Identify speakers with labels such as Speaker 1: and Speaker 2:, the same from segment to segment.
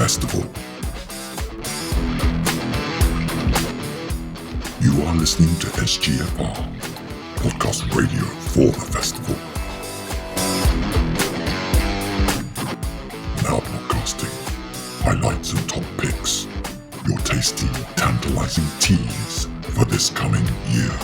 Speaker 1: festival. You are listening to SGFR, podcast radio for the festival. Now broadcasting highlights and top picks, your tasty, tantalizing tease for this coming year.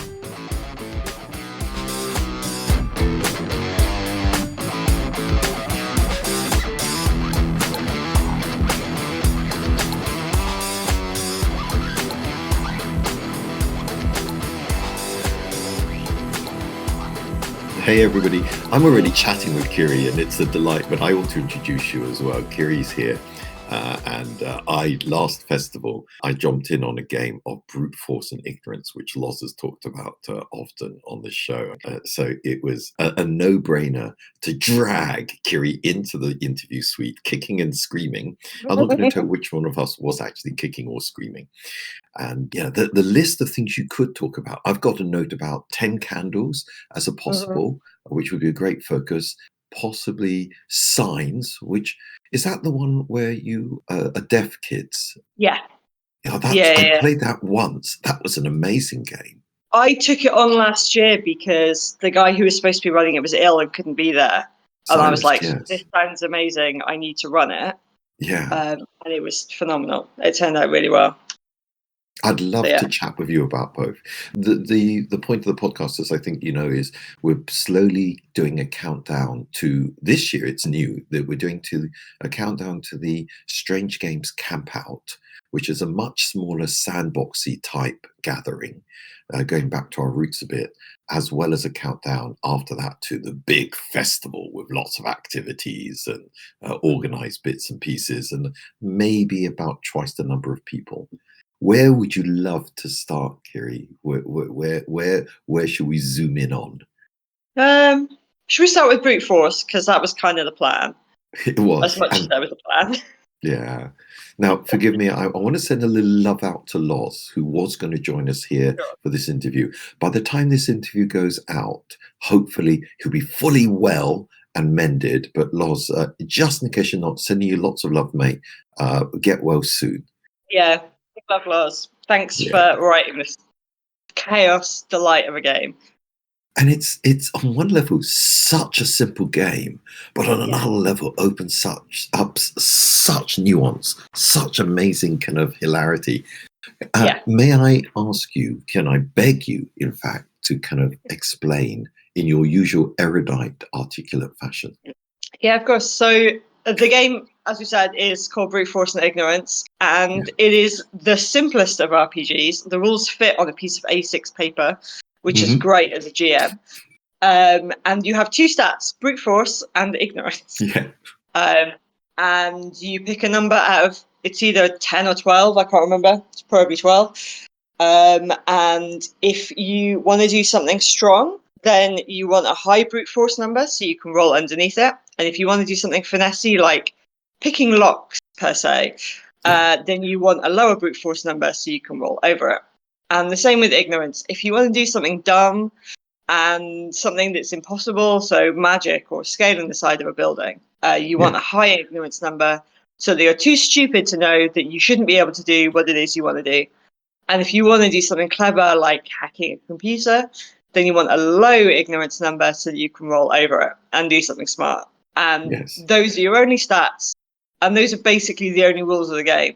Speaker 2: Hey everybody, I'm already chatting with Kiri and it's a delight, but I want to introduce you as well. Kiri's here last festival, I jumped in on a game of brute force and ignorance, which Loz has talked about often on the show. So it was a no-brainer to drag Kiri into the interview suite, kicking and screaming. I'm not going to tell which one of us was actually kicking or screaming. And yeah, the list of things you could talk about. I've got a note about 10 candles as a possible, which would be a great focus. Possibly signs, which is that the one where you are deaf kids?
Speaker 3: Yeah.
Speaker 2: I played that once. That was an amazing game.
Speaker 3: I took it on last year because the guy who was supposed to be running it was ill and couldn't be there. And I was like, This sounds amazing. I need to run it.
Speaker 2: Yeah.
Speaker 3: And it was phenomenal. It turned out really well.
Speaker 2: I'd love to chat with you about both. The point of the podcast, as I think you know, is we're slowly doing a countdown to this year. It's new that we're doing a countdown to the Strange Games Camp Out, which is a much smaller sandboxy type gathering, going back to our roots a bit, as well as a countdown after that to the big festival with lots of activities and organized bits and pieces, and maybe about twice the number of people. Where would you love to start, Kiri? Where should we zoom in on?
Speaker 3: Should we start with brute force? Because that was kind of the plan.
Speaker 2: It was.
Speaker 3: As much as that was the plan.
Speaker 2: Yeah. Now, forgive me, I want to send a little love out to Loz, who was going to join us here for this interview. By the time this interview goes out, hopefully he'll be fully well and mended. But Loz, just in case you're not, sending you lots of love, mate. Get well soon.
Speaker 3: Yeah. Love Loz. Thanks for writing this chaos delight of a game.
Speaker 2: And it's on one level such a simple game, but on another level opens up such nuance, such amazing kind of hilarity. May I ask you, can I beg you, in fact, to kind of explain in your usual erudite, articulate fashion? Yeah,
Speaker 3: of course. So the game, as we said, is called Brute Force and Ignorance, and it is the simplest of RPGs. The rules fit on a piece of A6 paper, which is great as a GM. And you have two stats, Brute Force and Ignorance.
Speaker 2: Yeah.
Speaker 3: And you pick a number out of, it's either 10 or 12, I can't remember. It's probably 12. And if you want to do something strong, then you want a high brute force number, so you can roll underneath it. And if you want to do something finessey, like picking locks per se, then you want a lower brute force number, so you can roll over it. And the same with ignorance. If you want to do something dumb and something that's impossible, so magic or scaling the side of a building, you want a high ignorance number, so that you're too stupid to know that you shouldn't be able to do what it is you want to do. And if you want to do something clever, like hacking a computer, then you want a low ignorance number so that you can roll over it and do something smart. And those are your only stats. And those are basically the only rules of the game.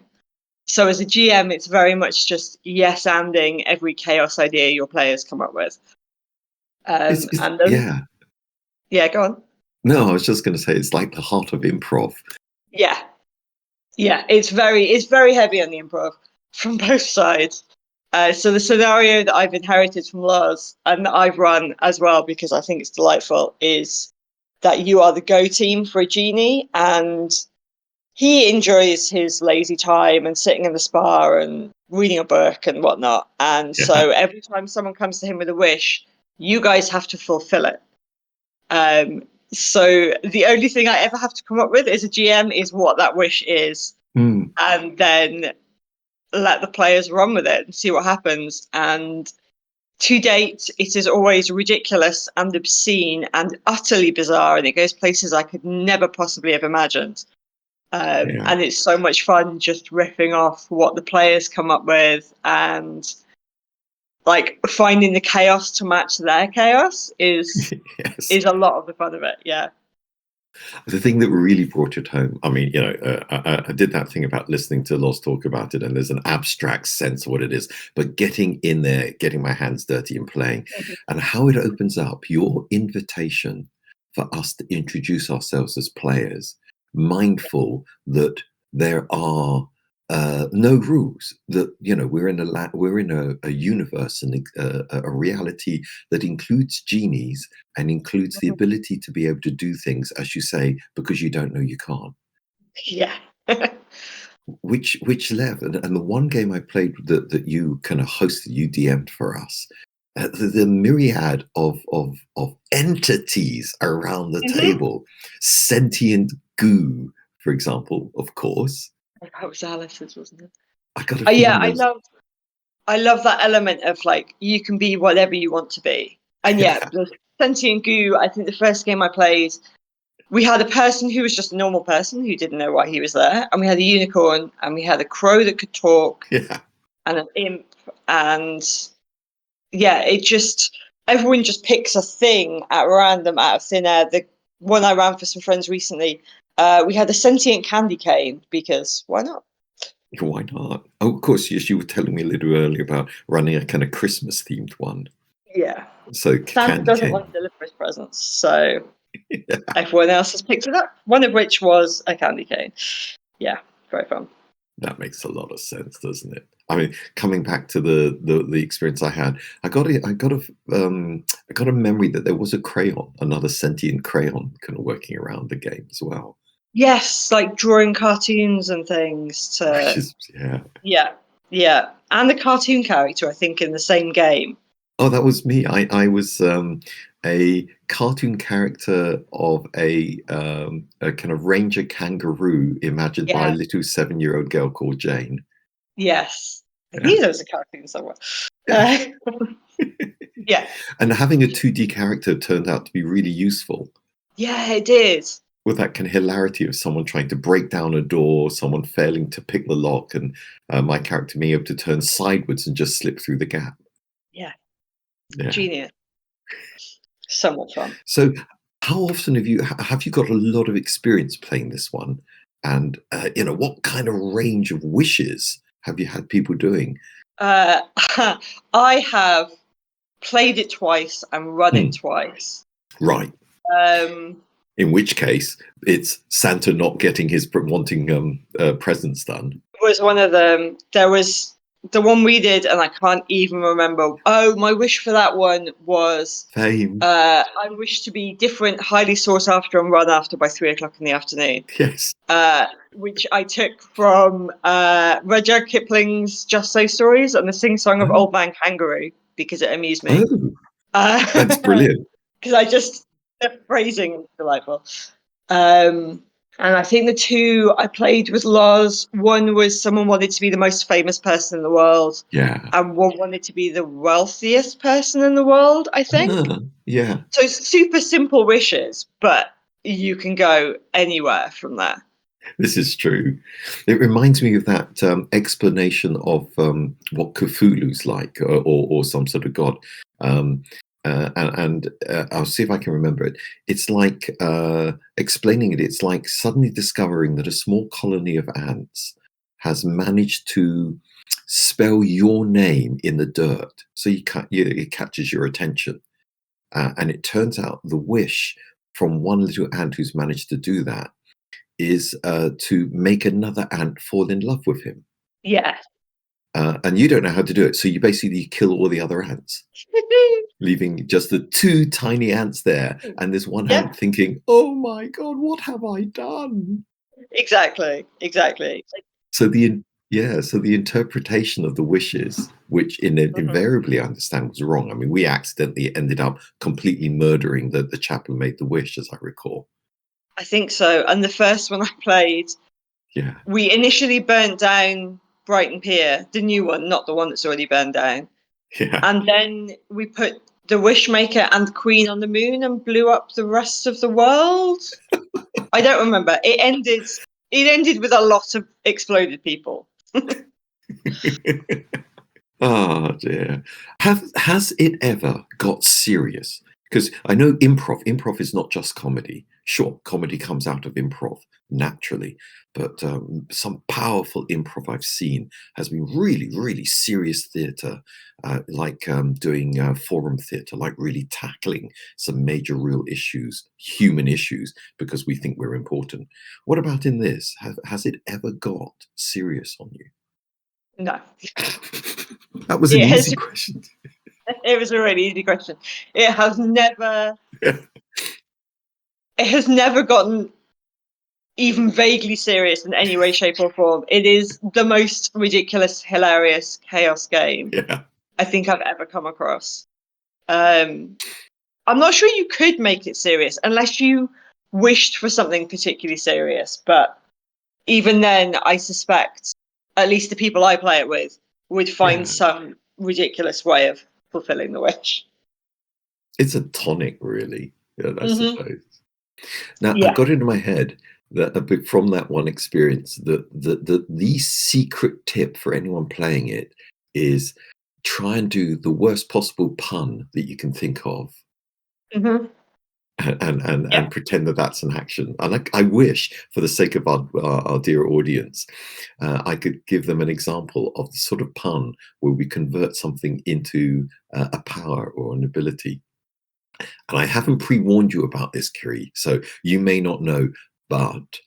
Speaker 3: So as a GM, it's very much just yes-anding every chaos idea your players come up with. Yeah, go on.
Speaker 2: No, I was just going to say it's like the heart of improv.
Speaker 3: Yeah, it's very heavy on the improv from both sides. So the scenario that I've inherited from Loz and that I've run as well, because I think it's delightful, is that you are the go team for a genie, and he enjoys his lazy time and sitting in the spa and reading a book and whatnot. And so every time someone comes to him with a wish, you guys have to fulfill it. So the only thing I ever have to come up with as a GM is what that wish is, and then let the players run with it and see what happens. And to date, it is always ridiculous and obscene and utterly bizarre, and it goes places I could never possibly have imagined. And it's so much fun just riffing off what the players come up with, and like finding the chaos to match their chaos is a lot of the fun of it. Yeah.
Speaker 2: The thing that really brought it home, I mean, I did that thing about listening to Loz talk about it, and there's an abstract sense of what it is, but getting in there, getting my hands dirty and playing, and how it opens up your invitation for us to introduce ourselves as players, mindful that there are no rules, that we're in a universe and a reality that includes genies and includes the ability to be able to do things, as you say, because you don't know you can't.
Speaker 3: Yeah.
Speaker 2: Which level, and the one game I played that you kind of hosted, you DM'd for us, the myriad of entities around the table, sentient goo, for example, of course.
Speaker 3: That was Alice's, wasn't it?
Speaker 2: I got a feeling
Speaker 3: yeah, I love that element of like you can be whatever you want to be. And the sentient goo, I think the first game I played, we had a person who was just a normal person who didn't know why he was there, and we had a unicorn, and we had a crow that could talk, and an imp, and it just, everyone just picks a thing at random out of thin air. The one I ran for some friends recently, we had a sentient candy cane, because why not?
Speaker 2: Why not? Oh, of course, yes, you were telling me a little earlier about running a kind of Christmas themed one.
Speaker 3: Yeah.
Speaker 2: So
Speaker 3: Santa doesn't want to deliver his presents, so everyone else has picked it up. One of which was a candy cane. Yeah, very fun.
Speaker 2: That makes a lot of sense, doesn't it? I mean, coming back to the experience I had, I got a memory that there was a crayon, another sentient crayon, kind of working around the game as well.
Speaker 3: Yes, like drawing cartoons and things to yeah, and the cartoon character, I think, in the same game.
Speaker 2: Oh, that was me. I was a cartoon character of a kind of ranger kangaroo imagined by a little 7-year-old girl called Jane.
Speaker 3: Yes, I think there was a cartoon somewhere. Yeah.
Speaker 2: And having a 2D character turned out to be really useful.
Speaker 3: Yeah, it did.
Speaker 2: With that kind of hilarity of someone trying to break down a door, someone failing to pick the lock, and my character being able to turn sideways and just slip through the gap.
Speaker 3: Yeah. Genius. So much fun.
Speaker 2: So how often have you got a lot of experience playing this one? And what kind of range of wishes have you had people doing?
Speaker 3: I have played it twice and run it twice.
Speaker 2: Right. In which case, it's Santa not getting his wanting presents done.
Speaker 3: It was one of them. There was the one we did, and I can't even remember. Oh, my wish for that one was
Speaker 2: fame.
Speaker 3: I wish to be different, highly sought after, and run after by 3:00 in the afternoon.
Speaker 2: Yes.
Speaker 3: Which I took from Rudyard Kipling's Just So Stories and the sing-song of Old Man Kangaroo, because it amused me.
Speaker 2: That's brilliant.
Speaker 3: Because the phrasing is delightful. And I think the two I played with Loz, one was someone wanted to be the most famous person in the world.
Speaker 2: Yeah.
Speaker 3: And one wanted to be the wealthiest person in the world, I think.
Speaker 2: Yeah.
Speaker 3: So super simple wishes, but you can go anywhere from there.
Speaker 2: This is true. It reminds me of that explanation of what Cthulhu's like, or some sort of god. And I'll see if I can remember it. It's like explaining it. It's like suddenly discovering that a small colony of ants has managed to spell your name in the dirt. So it catches your attention. And it turns out the wish from one little ant who's managed to do that is to make another ant fall in love with him.
Speaker 3: Yeah.
Speaker 2: And you don't know how to do it. So you basically kill all the other ants, leaving just the two tiny ants there. And there's one ant thinking, oh my God, what have I done?
Speaker 3: Exactly.
Speaker 2: So the interpretation of the wishes, which invariably I understand was wrong. I mean, we accidentally ended up completely murdering the chap who made the wish, as I recall.
Speaker 3: I think so. And the first one I played, we initially burnt down Brighton Pier, the new one, not the one that's already burned down.
Speaker 2: Yeah.
Speaker 3: And then we put the Wishmaker and the Queen on the moon and blew up the rest of the world. I don't remember. It ended it ended with a lot of exploded people.
Speaker 2: Oh dear. Has it ever got serious? Because I know improv is not just comedy. Sure, comedy comes out of improv naturally, but some powerful improv I've seen has been really, really serious theatre, like doing forum theatre, like really tackling some major real issues, human issues, because we think we're important. What about in this? Has it ever got serious on you?
Speaker 3: No.
Speaker 2: That was an easy question.
Speaker 3: It was a really easy question. It has never
Speaker 2: Yeah.
Speaker 3: it has never gotten even vaguely serious in any way, shape, or form. It is the most ridiculous, hilarious chaos game
Speaker 2: Yeah.
Speaker 3: I think I've ever come across. I'm not sure you could make it serious unless you wished for something particularly serious. But even then, I suspect at least the people I play it with would find some ridiculous way of fulfilling the wish.
Speaker 2: It's a tonic, really, I
Speaker 3: Mhm.
Speaker 2: suppose. Now, I
Speaker 3: Yeah.
Speaker 2: got into my head that a bit from that one experience that the secret tip for anyone playing it is try and do the worst possible pun that you can think of.
Speaker 3: Mhm.
Speaker 2: And
Speaker 3: Yeah.
Speaker 2: pretend that that's an action. And I wish, for the sake of our dear audience, I could give them an example of the sort of pun where we convert something into a power or an ability. And I haven't pre-warned you about this, Kiri, so you may not know, but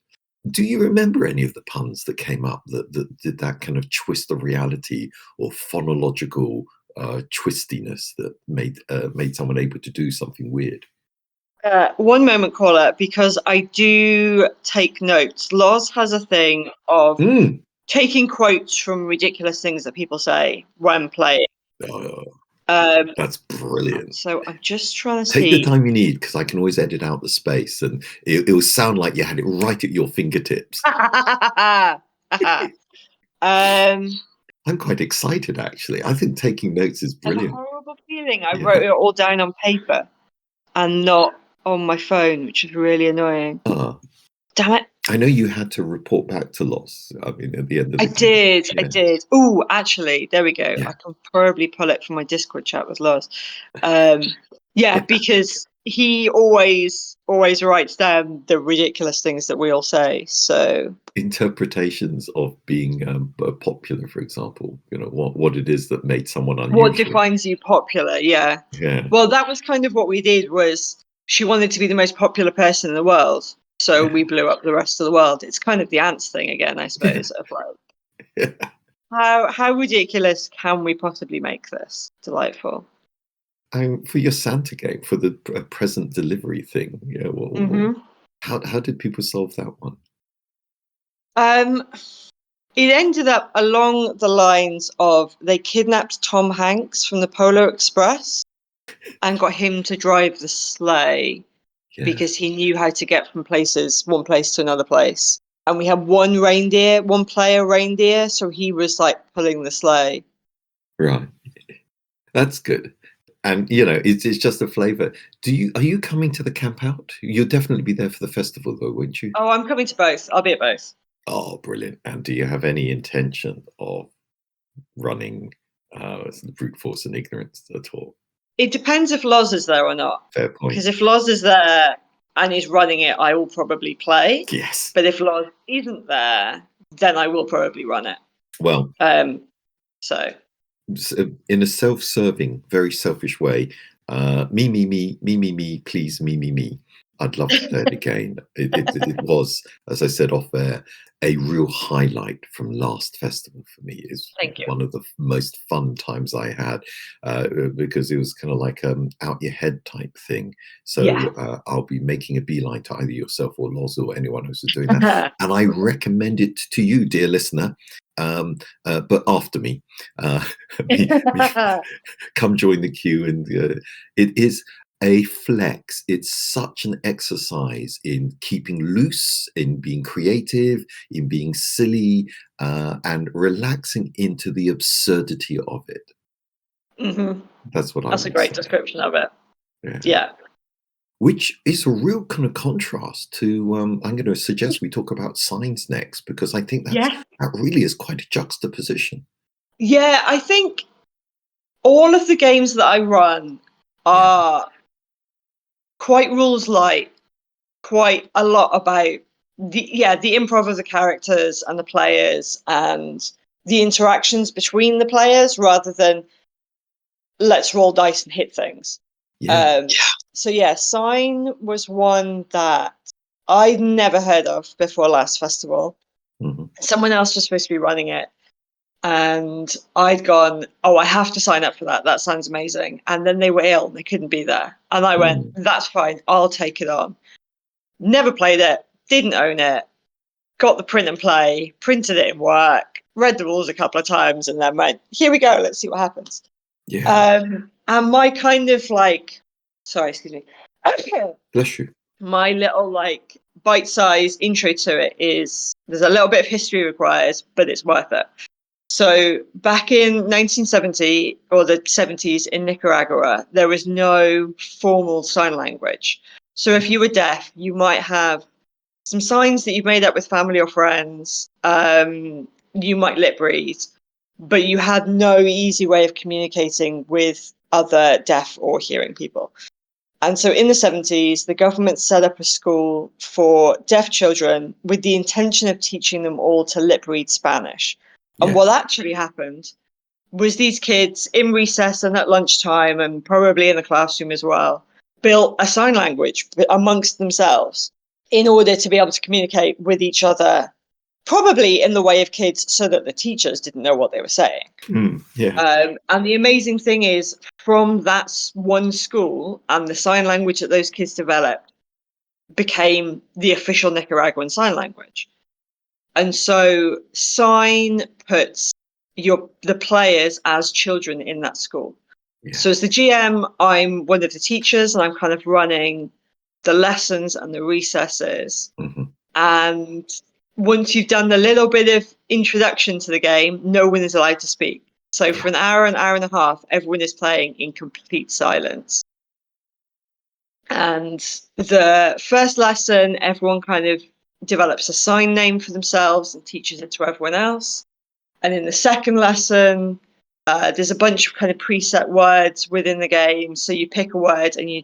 Speaker 2: do you remember any of the puns that came up that did that kind of twist of reality or phonological twistiness that made someone able to do something weird?
Speaker 3: One moment, caller, because I do take notes. Loz has a thing of
Speaker 2: Mm.
Speaker 3: taking quotes from ridiculous things that people say when playing.
Speaker 2: That's brilliant.
Speaker 3: So I'm just trying to
Speaker 2: Take the
Speaker 3: see.
Speaker 2: time you need, because I can always edit out the space, and it will sound like you had it right at your fingertips.
Speaker 3: um,
Speaker 2: I'm quite excited, actually. I think taking notes is
Speaker 3: I have a
Speaker 2: brilliant.
Speaker 3: horrible feeling I
Speaker 2: Yeah.
Speaker 3: wrote it all down on paper and not on my phone, which is really annoying. Damn it.
Speaker 2: I know you had to report back to Loss. I mean, at the end of the
Speaker 3: I
Speaker 2: game.
Speaker 3: did. Oh, actually, there we go.
Speaker 2: Yeah.
Speaker 3: I can probably pull it from my Discord chat with Loz. Because he always writes down the ridiculous things that we all say. So
Speaker 2: Interpretations of being popular, for example, what it is that made someone unusual.
Speaker 3: What defines you popular? Yeah. Well, that was kind of what we did. Was she wanted to be the most popular person in the world, so we blew up the rest of the world. It's kind of the ants thing again, I suppose. Of like, how ridiculous can we possibly make this delightful?
Speaker 2: For your Santa game, for the present delivery thing, how did people solve that one?
Speaker 3: It ended up along the lines of they kidnapped Tom Hanks from the Polar Express and got him to drive the sleigh because he knew how to get from one place to another place. And we had one player reindeer, so he was like pulling the sleigh.
Speaker 2: Right. That's good. And it's just a flavour. Are you coming to the camp out? You'll definitely be there for the festival, though, won't you?
Speaker 3: Oh, I'm coming to both. I'll be at both.
Speaker 2: Oh, brilliant! And do you have any intention of running brute force and ignorance at all?
Speaker 3: It depends if Loz is there or not.
Speaker 2: Fair point.
Speaker 3: Because if Loz is there and is running it, I will probably play.
Speaker 2: Yes.
Speaker 3: But if Loz isn't there, then I will probably run it.
Speaker 2: Well,
Speaker 3: so
Speaker 2: in a self-serving, very selfish way, me, please, me. I'd love to play it again. It was, as I said off air, a real highlight from last festival for me. It's one of the most fun times I had because it was kind of like out your head type thing. So I'll be making a beeline to either yourself or Loz or anyone who's doing that. And I recommend it to you, dear listener. But after me, come join the queue, and it is a flex. It's such an exercise in keeping loose, in being creative, in being silly, and relaxing into the absurdity of it.
Speaker 3: Mm-hmm.
Speaker 2: That's what I would say.
Speaker 3: That's a great description of it. Yeah.
Speaker 2: which is a real kind of contrast to. I'm going to suggest we talk about signs next, because I think
Speaker 3: Yeah.
Speaker 2: that really is quite a juxtaposition.
Speaker 3: Yeah, I think all of the games that I run are quite rules light, quite a lot about the improv of the characters and the players and the interactions between the players rather than let's roll dice and hit things.
Speaker 2: Yeah.
Speaker 3: So yeah, Sign was one that I'd never heard of before last festival.
Speaker 2: Mm-hmm.
Speaker 3: Someone else was supposed to be running it, and I'd gone, oh, I have to sign up for that. That sounds amazing. And then they were ill; they couldn't be there, and I went, that's fine, I'll take it on. Never played it, didn't own it, got the print and play, printed it in work, read the rules a couple of times, and then went, here we go, let's see what happens.
Speaker 2: Yeah.
Speaker 3: And my kind of sorry, excuse me.
Speaker 2: Bless you.
Speaker 3: My little bite-sized intro to it is there's a little bit of history required, but it's worth it. So back in 1970 or the 70s in Nicaragua, there was no formal sign language. So if you were deaf, you might have some signs that you've made up with family or friends. You might lip read, but you had no easy way of communicating with other deaf or hearing people. And so in the 70s, the government set up a school for deaf children with the intention of teaching them all to lip read Spanish. And what actually happened was these kids in recess and at lunchtime and probably in the classroom as well, built a sign language amongst themselves in order to be able to communicate with each other, probably in the way of kids so that the teachers didn't know what they were saying. And the amazing thing is, from that one school and the sign language that those kids developed became the official Nicaraguan sign language. And so sign puts the players as children in that school. Yeah. So as the GM, I'm one of the teachers and I'm kind of running the lessons and the recesses.
Speaker 2: Mm-hmm.
Speaker 3: And once you've done a little bit of introduction to the game, no one is allowed to speak. So for an hour and a half, everyone is playing in complete silence. And the first lesson, everyone kind of develops a sign name for themselves and teaches it to everyone else. And in the second lesson, there's a bunch of kind of preset words within the game. So you pick a word and you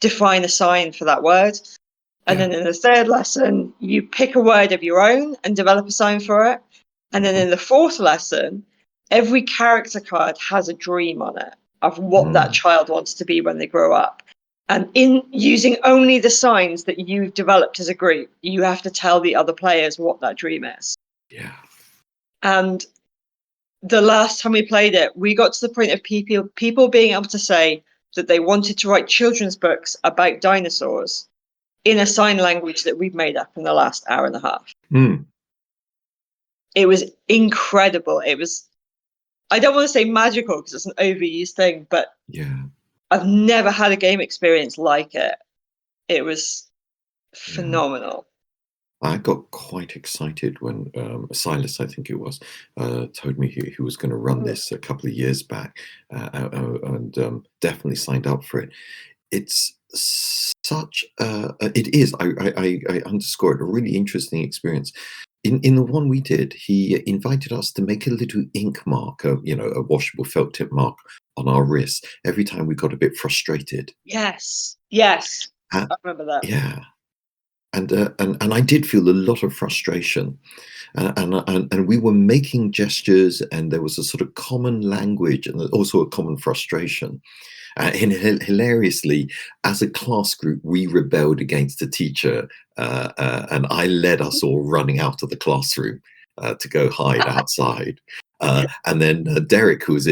Speaker 3: define a sign for that word. And then in the third lesson, you pick a word of your own and develop a sign for it. And then in the fourth lesson, every character card has a dream on it of what that child wants to be when they grow up. And in using only the signs that you've developed as a group, you have to tell the other players what that dream is.
Speaker 2: Yeah.
Speaker 3: And the last time we played it, we got to the point of people being able to say that they wanted to write children's books about dinosaurs in a sign language that we've made up in the last hour and a half. It was incredible. It was, I don't want to say magical because it's an overused thing, but I've never had a game experience like it. It was phenomenal.
Speaker 2: I got quite excited when Silas, I think it was, told me he was going to run this a couple of years back, and definitely signed up for it. It's such it is, I underscore it, a really interesting experience. In the one we did, he invited us to make a little ink mark, a washable felt tip mark on our wrists every time we got a bit frustrated.
Speaker 3: Yes, I remember that.
Speaker 2: Yeah. And I did feel a lot of frustration, and we were making gestures, and there was a sort of common language and also a common frustration. And hilariously, as a class group, we rebelled against the teacher, and I led us all running out of the classroom to go hide outside. And then Derek, who was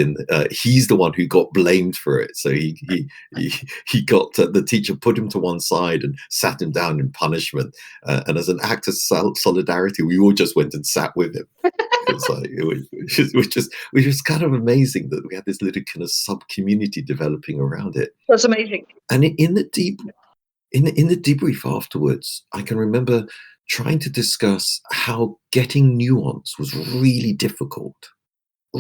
Speaker 2: he's the one who got blamed for it. So he got the teacher put him to one side and sat him down in punishment. And as an act of solidarity, we all just went and sat with him. It was just kind of amazing that we had this little kind of sub community developing around it.
Speaker 3: That's amazing.
Speaker 2: And in the debrief afterwards, I can remember trying to discuss how getting nuance was really difficult.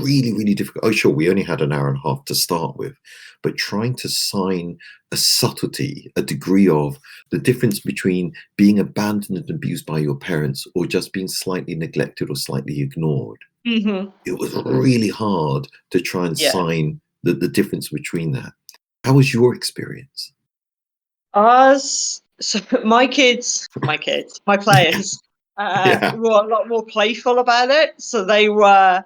Speaker 2: really, really difficult. Oh, sure, we only had an hour and a half to start with, but trying to sign a subtlety, a degree of the difference between being abandoned and abused by your parents or just being slightly neglected or slightly ignored.
Speaker 3: Mm-hmm.
Speaker 2: It was really hard to try and
Speaker 3: Yeah.
Speaker 2: sign the difference between that. How was your experience?
Speaker 3: So my players,
Speaker 2: Yeah.
Speaker 3: were a lot more playful about it. So they were,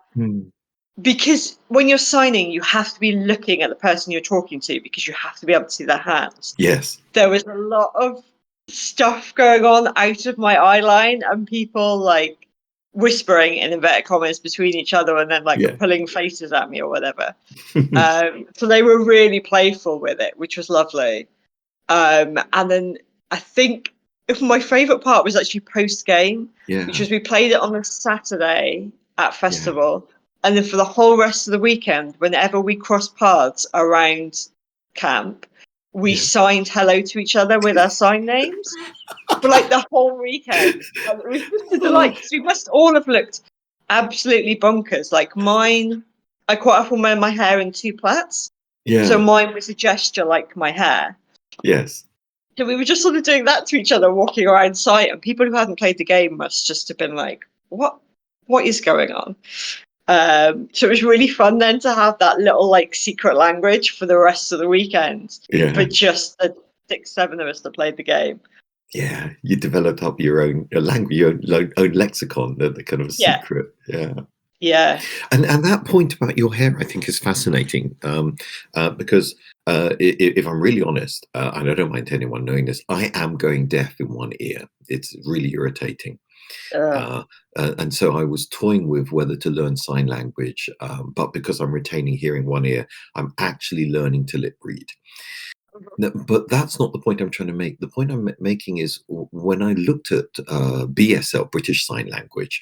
Speaker 3: because when you're signing, you have to be looking at the person you're talking to because you have to be able to see their hands.
Speaker 2: Yes.
Speaker 3: There was a lot of stuff going on out of my eye line and people like whispering in inverted commas between each other and then like
Speaker 2: Yeah.
Speaker 3: pulling faces at me or whatever. So they were really playful with it, which was lovely. And then I think my favourite part was actually post game, which was we played it on a Saturday at festival, and then for the whole rest of the weekend, whenever we crossed paths around camp, we signed hello to each other with our sign names for like the whole weekend. And it was just a delight because we must all have looked absolutely bonkers. Like mine, I quite often wear my hair in two plaits.
Speaker 2: Yeah.
Speaker 3: So mine was a gesture like my hair.
Speaker 2: Yes.
Speaker 3: So we were just sort of doing that to each other, walking around site, and people who hadn't played the game must just have been like, "What is going on?" So it was really fun then to have that little like secret language for the rest of the weekend for just the 6-7 of us that played the game.
Speaker 2: Yeah, you developed up your own language, your own lexicon, the kind of a secret.
Speaker 3: Yeah.
Speaker 2: And that point about your hair, I think, is fascinating because if I'm really honest, and I don't mind anyone knowing this, I am going deaf in one ear. It's really irritating. And so I was toying with whether to learn sign language, but because I'm retaining hearing one ear, I'm actually learning to lip read. But that's not the point I'm trying to make. The point I'm making is when I looked at BSL, British Sign Language,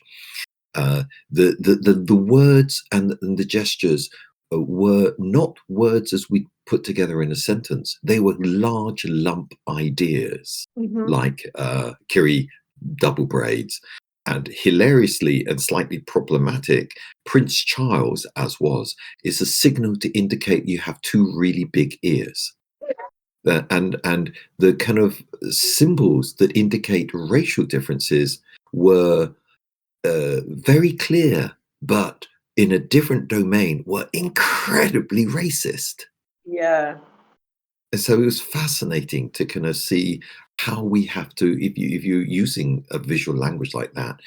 Speaker 2: the words and the gestures were not words as we put together in a sentence. They were large lump ideas, like Kiri double braids, and hilariously and slightly problematic, Prince Charles, as was, is a signal to indicate you have two really big ears. And the kind of symbols that indicate racial differences were very clear, but in a different domain were incredibly racist.
Speaker 3: Yeah.
Speaker 2: And so it was fascinating to kind of see how we have to, if you're using a visual language like that,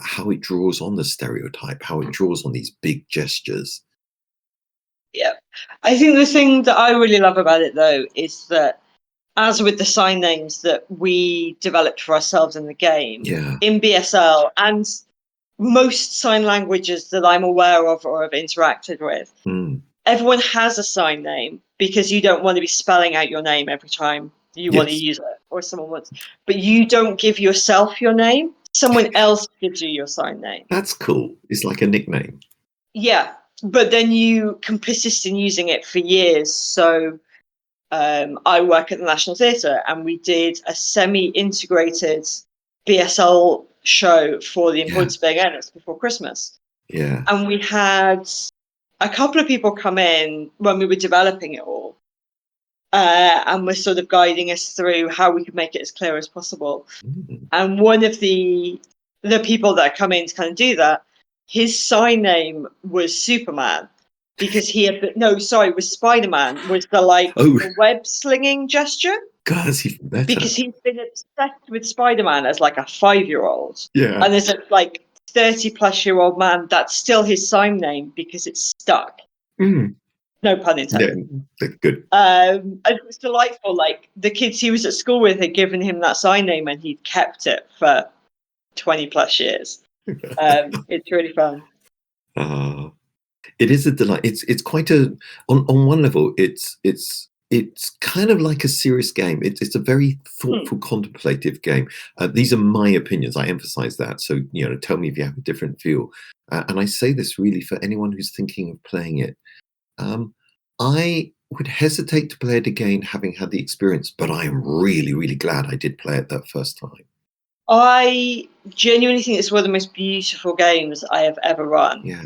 Speaker 2: how it draws on the stereotype, how it draws on these big gestures.
Speaker 3: Yeah. I think the thing that I really love about it, though, is that as with the sign names that we developed for ourselves in the game, in BSL, and most sign languages that I'm aware of or have interacted with, everyone has a sign name because you don't want to be spelling out your name every time you want to use it or someone wants. But you don't give yourself your name. Someone else gives you your sign name.
Speaker 2: That's cool. It's like a nickname.
Speaker 3: Yeah. But then you can persist in using it for years. So I work at the National Theatre and we did a semi-integrated BSL show for the Importance of Being Earnest before Christmas.
Speaker 2: Yeah.
Speaker 3: And we had a couple of people come in when we were developing it all and were sort of guiding us through how we could make it as clear as possible. And one of the people that come in to kind of do that, his sign name was Superman. Because was Spider-Man, was the web slinging gesture.
Speaker 2: God, that's even better.
Speaker 3: Because he's been obsessed with Spider-Man as like a 5-year-old.
Speaker 2: Yeah.
Speaker 3: And as a like 30-plus-year-old man, that's still his sign name because it's stuck. No pun intended.
Speaker 2: Yeah, good.
Speaker 3: And it was delightful. Like the kids he was at school with had given him that sign name and he'd kept it for 20-plus years. It's really fun.
Speaker 2: It is a delight. It's quite a on one level. It's kind of like a serious game. It's a very thoughtful, contemplative game. These are my opinions. I emphasize that. So tell me if you have a different feel. And I say this really for anyone who's thinking of playing it. I would hesitate to play it again, having had the experience. But I am really, really glad I did play it that first time.
Speaker 3: I genuinely think it's one of the most beautiful games I have ever run.
Speaker 2: Yeah.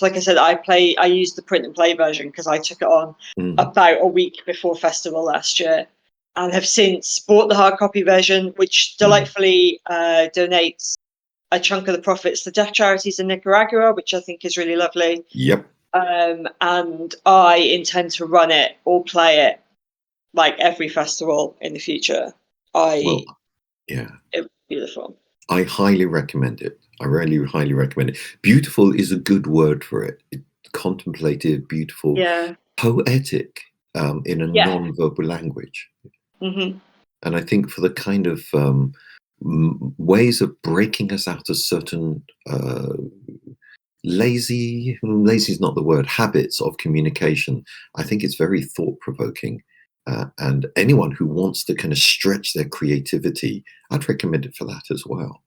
Speaker 3: Like I said, I used the print and play version because I took it on about a week before festival last year, and have since bought the hard copy version, which delightfully donates a chunk of the profits to deaf charities in Nicaragua, which I think is really lovely.
Speaker 2: Yep.
Speaker 3: And I intend to run it or play it like every festival in the future. It was beautiful.
Speaker 2: I highly recommend it. I really highly recommend it. Beautiful is a good word for it. Contemplative, beautiful, poetic, in a non-verbal language.
Speaker 3: Mm-hmm.
Speaker 2: And I think for the kind of ways of breaking us out of certain lazy is not the word, habits of communication, I think it's very thought-provoking. And anyone who wants to kind of stretch their creativity, I'd recommend it for that as well.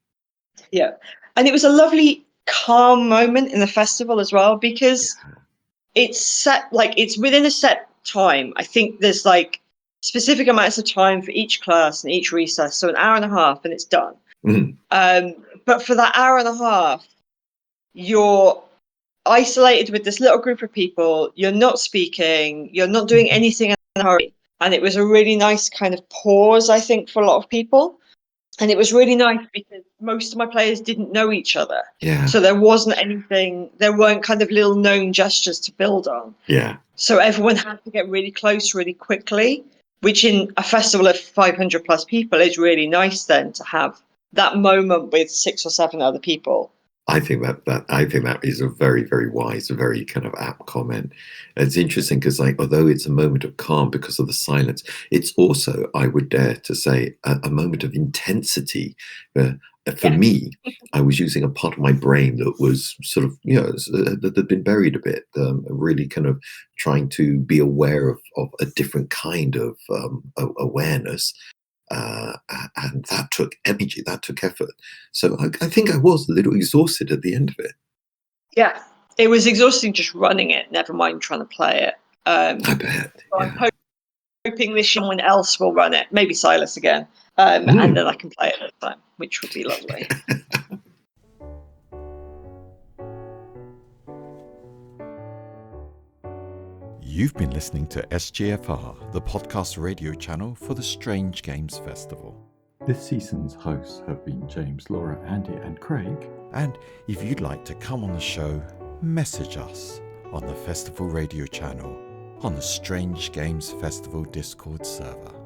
Speaker 3: Yeah. And it was a lovely, calm moment in the festival as well, because it's set, like, it's within a set time. I think there's like specific amounts of time for each class and each recess. So an hour and a half and it's done. But for that hour and a half, you're isolated with this little group of people. You're not speaking. You're not doing anything in a hurry. And it was a really nice kind of pause, I think, for a lot of people. And it was really nice because most of my players didn't know each other.
Speaker 2: Yeah.
Speaker 3: So there wasn't anything, there weren't kind of little known gestures to build on.
Speaker 2: Yeah.
Speaker 3: So everyone had to get really close really quickly, which in a festival of 500 plus people is really nice then to have that moment with 6 or 7 other people.
Speaker 2: I think that is a very, very wise, very kind of apt comment. It's interesting because, like, although it's a moment of calm because of the silence, it's also, I would dare to say, a moment of intensity. For me, I was using a part of my brain that was sort of, that had been buried a bit, really kind of trying to be aware of a different kind of awareness. And that took energy, that took effort. So I think I was a little exhausted at the end of it.
Speaker 3: Yeah, it was exhausting just running it, never mind trying to play it.
Speaker 2: I bet.
Speaker 3: So I'm hoping this someone else will run it, maybe Silas again, and then I can play it at the time, which would be lovely.
Speaker 4: You've been listening to SGFR, the podcast radio channel for the Strange Games Festival.
Speaker 5: This season's hosts have been James, Laura, Andy and Craig.
Speaker 4: And if you'd like to come on the show, message us on the festival radio channel on the Strange Games Festival Discord server.